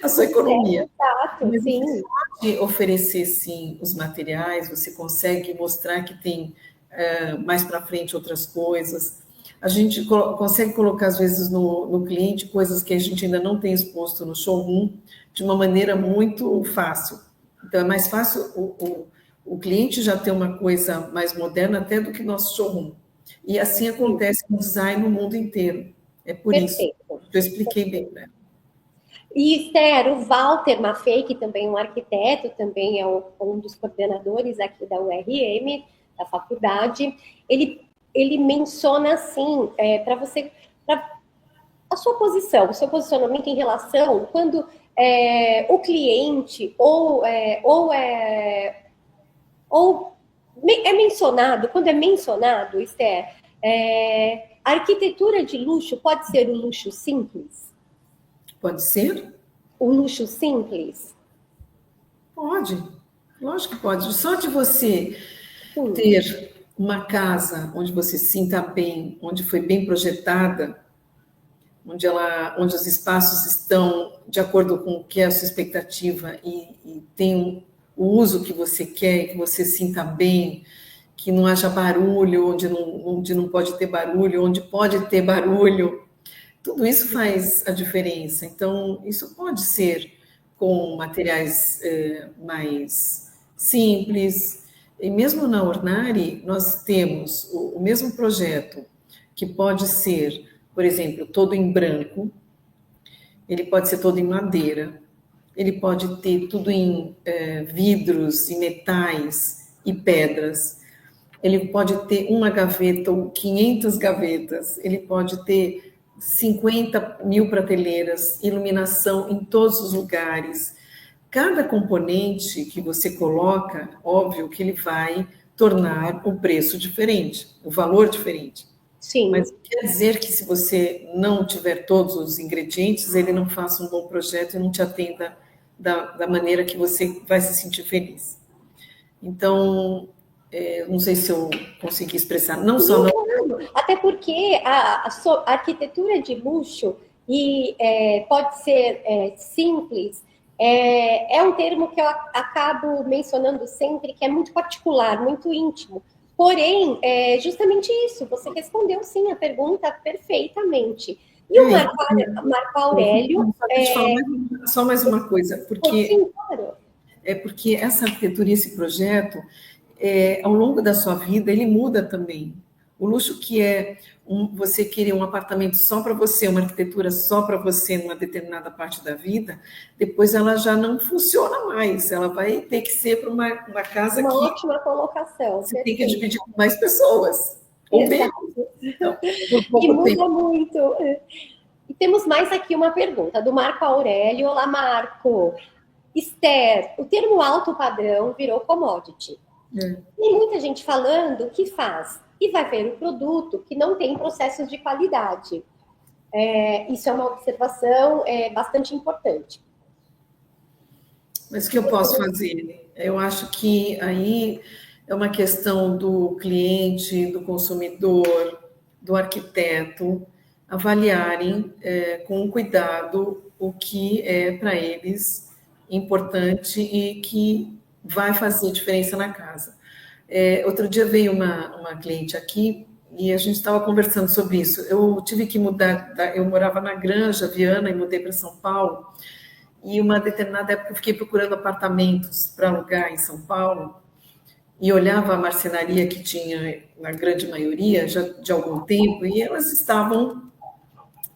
a sua economia. Exato, Mas sim. você pode oferecer, sim, os materiais, você consegue mostrar que tem mais para frente outras coisas. A gente consegue colocar, às vezes, no cliente coisas que a gente ainda não tem exposto no showroom de uma maneira muito fácil. Então, é mais fácil o cliente já ter uma coisa mais moderna até do que nosso showroom. E assim acontece com o design no mundo inteiro. É por Perfeito. isso. Eu expliquei bem, né? E, Esther, o Walter Maffei, que também é um arquiteto, também é um dos coordenadores aqui da URM, da faculdade, ele menciona assim, para você, a sua posição, o seu posicionamento em relação quando o cliente ou é mencionado, quando é mencionado, Esther, a arquitetura de luxo pode ser o luxo simples? Pode ser? O luxo simples? Pode, lógico que pode. Só de você ter uma casa onde você se sinta bem, onde foi bem projetada, onde os espaços estão de acordo com o que é a sua expectativa e tem o uso que você quer, que você se sinta bem, que não haja barulho, onde não pode ter barulho, onde pode ter barulho. Tudo isso faz a diferença. Então, isso pode ser com materiais mais simples. E mesmo na Ornari, nós temos o mesmo projeto, que pode ser, por exemplo, todo em branco, ele pode ser todo em madeira, ele pode ter tudo em vidros e metais e pedras, ele pode ter uma gaveta ou 500 gavetas, ele pode ter 50 mil prateleiras, iluminação em todos os lugares. Cada componente que você coloca, óbvio que ele vai tornar o preço diferente, o valor diferente. Sim. Mas quer dizer que se você não tiver todos os ingredientes, ele não faça um bom projeto e não te atenda da maneira que você vai se sentir feliz. Então, não sei se eu consegui expressar, não só... Até porque a arquitetura de luxo pode ser simples, é um termo que eu acabo mencionando sempre, que é muito particular, muito íntimo. Porém, é justamente isso, você respondeu sim a pergunta perfeitamente. E o Marco Aurélio... Só mais uma coisa, porque... Sim, claro. Porque essa arquitetura e esse projeto, ao longo da sua vida, ele muda também. O luxo que é você querer um apartamento só para você, uma arquitetura só para você numa determinada parte da vida, depois ela já não funciona mais. Ela vai ter que ser para uma casa uma que... Uma ótima colocação. Você tem que dividir com mais pessoas. Ou menos. Então, e muda muito. E temos mais aqui uma pergunta do Marco Aurélio. Olá, Marco. Esther, o termo alto padrão virou commodity. Tem muita gente falando que faz e vai ver o produto que não tem processos de qualidade. Isso é uma observação bastante importante. Mas o que eu posso fazer? Eu acho que aí é uma questão do cliente, do consumidor, do arquiteto, avaliarem com cuidado o que é para eles importante e que vai fazer diferença na casa. Outro dia veio uma cliente aqui e a gente estava conversando sobre isso. Eu tive que mudar, eu morava na Granja Viana e mudei para São Paulo, e uma determinada época eu fiquei procurando apartamentos para alugar em São Paulo, e olhava a marcenaria que tinha, na grande maioria, já de algum tempo, e elas estavam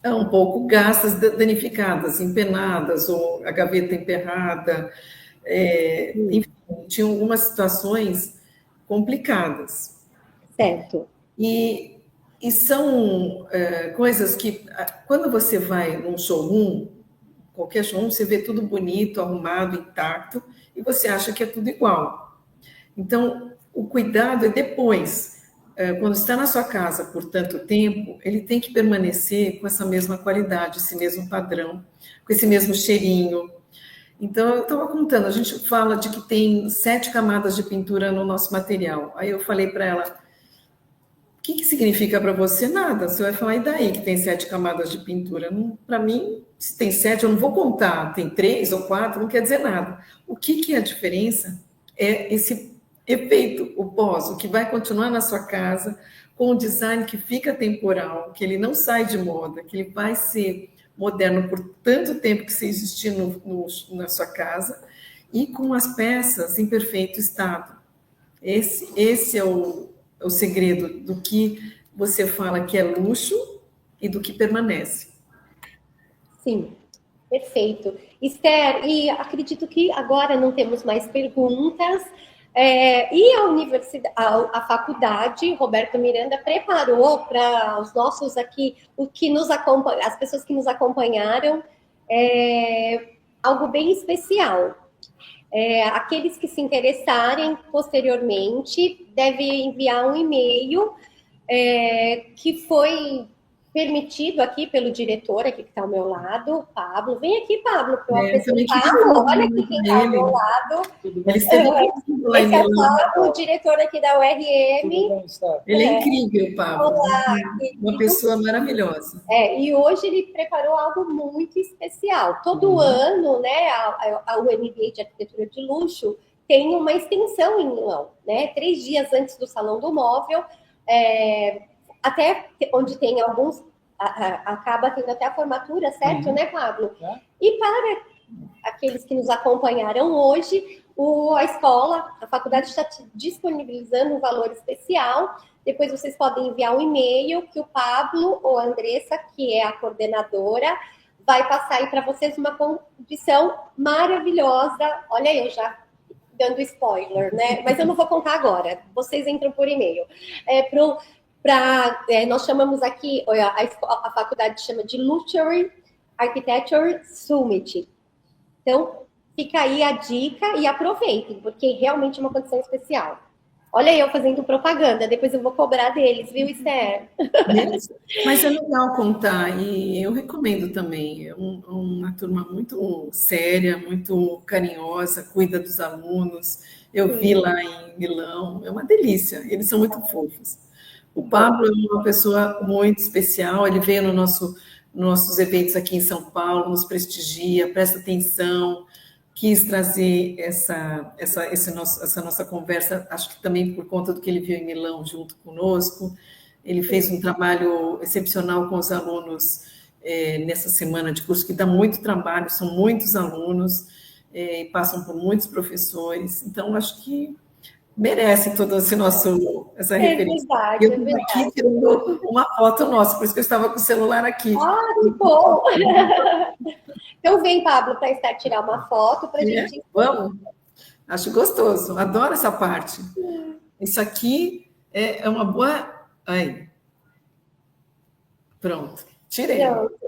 um pouco gastas, danificadas, empenadas, ou a gaveta emperrada, enfim, tinham algumas situações complicadas. Certo. E são coisas que, quando você vai num showroom, qualquer showroom, você vê tudo bonito, arrumado, intacto, e você acha que é tudo igual. Então, o cuidado é depois. Quando está na sua casa por tanto tempo, ele tem que permanecer com essa mesma qualidade, esse mesmo padrão, com esse mesmo cheirinho. Então, eu estava contando, a gente fala de que tem 7 camadas de pintura no nosso material. Aí eu falei para ela, o que significa para você? Nada. Você vai falar, e daí que tem 7 camadas de pintura? Para mim, se tem 7, eu não vou contar. Tem 3 ou 4, não quer dizer nada. O que é a diferença? É esse efeito, o pós, o que vai continuar na sua casa, com um design que fica temporal, que ele não sai de moda, que ele vai ser moderno por tanto tempo que você existir na sua casa, e com as peças em perfeito estado. Esse é o segredo do que você fala que é luxo e do que permanece. Sim, perfeito. Esther, e acredito que agora não temos mais perguntas. E a universidade, a faculdade Roberto Miranda preparou para os nossos aqui, as pessoas que nos acompanharam, algo bem especial. Aqueles que se interessarem posteriormente devem enviar um e-mail que foi permitido aqui pelo diretor, aqui que está ao meu lado, Pablo. Vem aqui, Pablo, para eu apresentá-lo. Olha aqui quem está ao meu lado. Esse é o diretor aqui da URM. Ele é incrível, Pablo. Olá, uma pessoa maravilhosa. E hoje ele preparou algo muito especial. Todo ano, né, a UMBA de Arquitetura de Luxo tem uma extensão em Milão, né? 3 dias antes do Salão do Móvel, até onde tem alguns, acaba tendo até a formatura, certo, né, Pablo? E para aqueles que nos acompanharam hoje, a faculdade está disponibilizando um valor especial. Depois vocês podem enviar um e-mail que o Pablo ou a Andressa, que é a coordenadora, vai passar aí para vocês uma condição maravilhosa. Olha, eu já dando spoiler, né? Mas eu não vou contar agora. Vocês entram por e-mail. Nós chamamos aqui, a faculdade chama de Luxury Architecture Summit. Então, fica aí a dica e aproveitem, porque realmente é uma condição especial. Olha eu fazendo propaganda, depois eu vou cobrar deles, viu, Esther? Mas é legal contar, e eu recomendo também. É uma turma muito séria, muito carinhosa, cuida dos alunos. Eu vi lá em Milão, é uma delícia, eles são muito fofos. O Pablo é uma pessoa muito especial, ele veio nossos eventos aqui em São Paulo, nos prestigia, presta atenção, quis trazer essa nossa conversa, acho que também por conta do que ele viu em Milão junto conosco. Ele fez um trabalho excepcional com os alunos nessa semana de curso, que dá muito trabalho, são muitos alunos, passam por muitos professores, então acho que merece toda essa referência. Verdade, eu estou aqui tirando uma foto nossa, por isso que eu estava com o celular aqui. Que bom! Então vem, Pablo, para estar tirar uma foto para a gente. Vamos? Acho gostoso, adoro essa parte. Isso aqui é uma boa. Aí. Pronto, tirei. Pronto.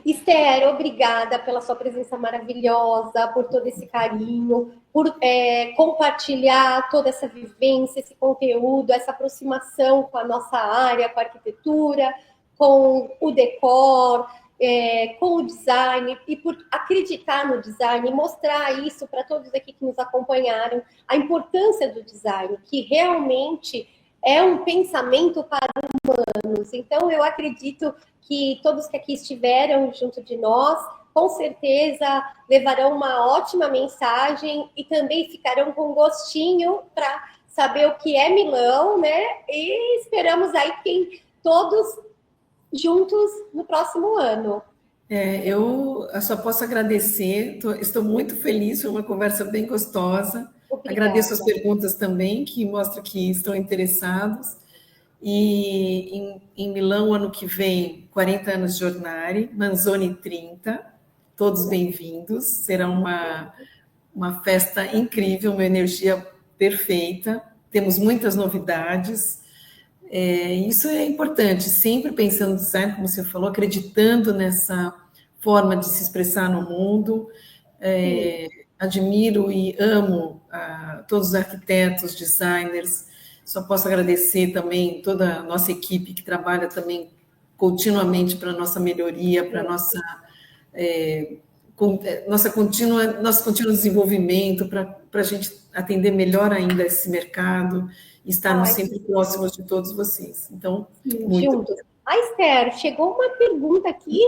Esther, obrigada pela sua presença maravilhosa, por todo esse carinho, por compartilhar toda essa vivência, esse conteúdo, essa aproximação com a nossa área, com a arquitetura, com o decor, com o design, e por acreditar no design e mostrar isso para todos aqui que nos acompanharam, a importância do design, que realmente é um pensamento para humanos. Então, eu acredito que todos que aqui estiveram junto de nós, com certeza levarão uma ótima mensagem e também ficarão com gostinho para saber o que é Milão, né? E esperamos aí que todos juntos no próximo ano. Eu só posso agradecer, estou muito feliz, foi uma conversa bem gostosa. Obrigada. Agradeço as perguntas também, que mostram que estão interessados. E em Milão, ano que vem, 40 anos de Ornari, Manzoni 30, todos bem-vindos. Será uma festa incrível, uma energia perfeita. Temos muitas novidades. Isso é importante, sempre pensando no design, como você falou, acreditando nessa forma de se expressar no mundo. Admiro e amo todos os arquitetos, designers. Só posso agradecer também toda a nossa equipe que trabalha também continuamente para a nossa melhoria, para nosso contínuo desenvolvimento, para a gente atender melhor ainda esse mercado e estarmos sempre próximos de todos vocês. Então, muito juntos. Esther, chegou uma pergunta aqui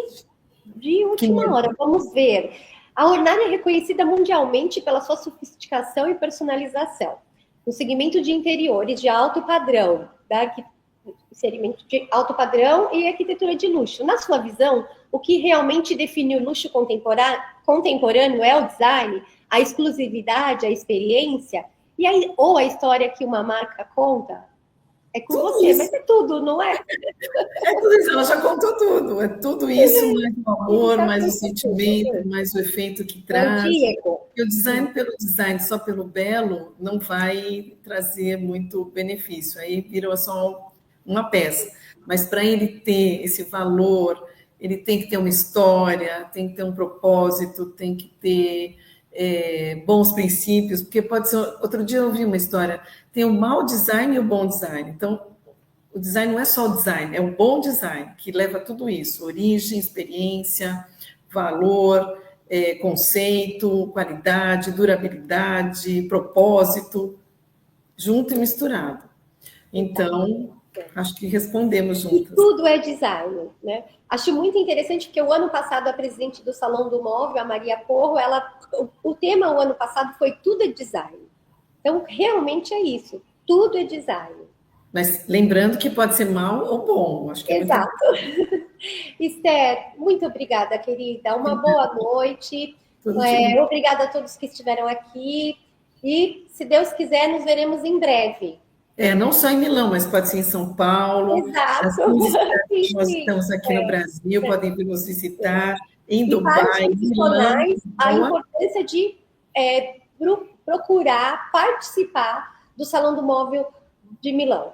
de última hora, vamos ver. A Ornari é reconhecida mundialmente pela sua sofisticação e personalização, no segmento de interiores de alto padrão, segmento de alto padrão e arquitetura de luxo. Na sua visão, o que realmente define o luxo contemporâneo é o design, a exclusividade, a experiência, ou a história que uma marca conta? É com tudo você, isso. Mas é tudo, não é? É tudo isso, ela já contou tudo. É tudo isso, mais o amor, mais o sentimento, mais o efeito que traz. E o design pelo design, só pelo belo, não vai trazer muito benefício. Aí virou só uma peça. Mas para ele ter esse valor, ele tem que ter uma história, tem que ter um propósito, tem que ter bons princípios, porque pode ser... Outro dia eu ouvi uma história, tem o mau design e o bom design. Então, o design não é só o design, é o bom design, que leva tudo isso, origem, experiência, valor, conceito, qualidade, durabilidade, propósito, junto e misturado. Então, acho que respondemos juntas. E tudo é design, né? Acho muito interessante, porque o ano passado a presidente do Salão do Móvel, a Maria Porro, o tema o ano passado foi tudo é design. Então, realmente é isso, tudo é design. Mas lembrando que pode ser mal ou bom. Acho que exato. Esther, muito obrigada, querida. Uma boa noite. Obrigada a todos que estiveram aqui. E, se Deus quiser, nos veremos em breve. Não só em Milão, mas pode ser em São Paulo. Exato. Nós estamos aqui no Brasil, podem vir nos visitar. Em e Dubai, para os profissionais, a importância de procurar participar do Salão do Móvel de Milão,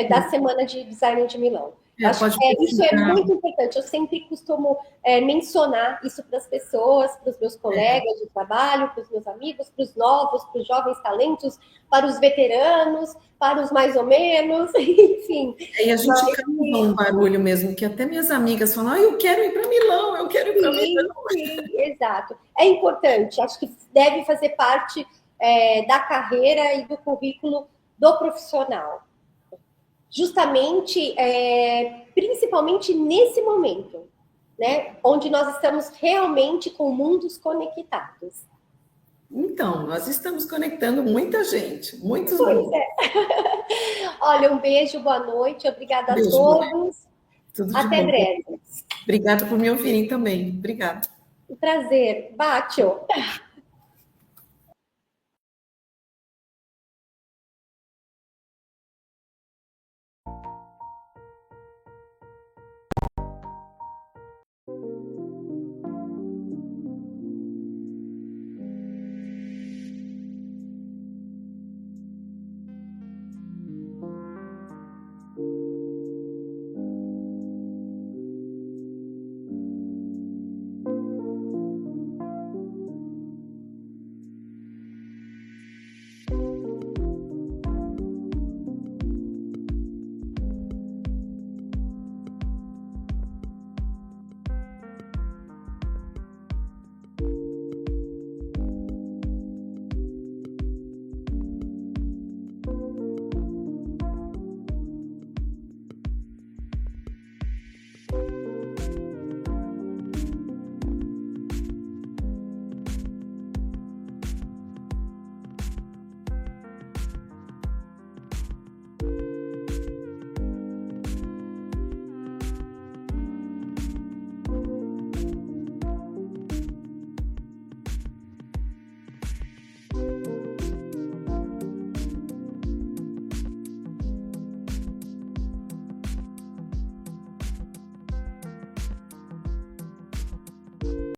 da Semana de Design de Milão. Acho que isso é muito importante. Eu sempre costumo mencionar isso para as pessoas, para os meus colegas de trabalho, para os meus amigos, para os novos, para os jovens talentos, para os veteranos, para os mais ou menos, enfim. E a gente causa um barulho mesmo, que até minhas amigas falam, eu quero ir para Milão, eu quero ir para Milão. Sim, exato. É importante, acho que deve fazer parte da carreira e do currículo do profissional. Justamente, principalmente nesse momento, né, onde nós estamos realmente com mundos conectados. Então, nós estamos conectando muita gente, muitos mundos. Olha, um beijo, boa noite, obrigada a todos. Até breve. Obrigada por me ouvirem também. Obrigada. Um prazer. Bátio.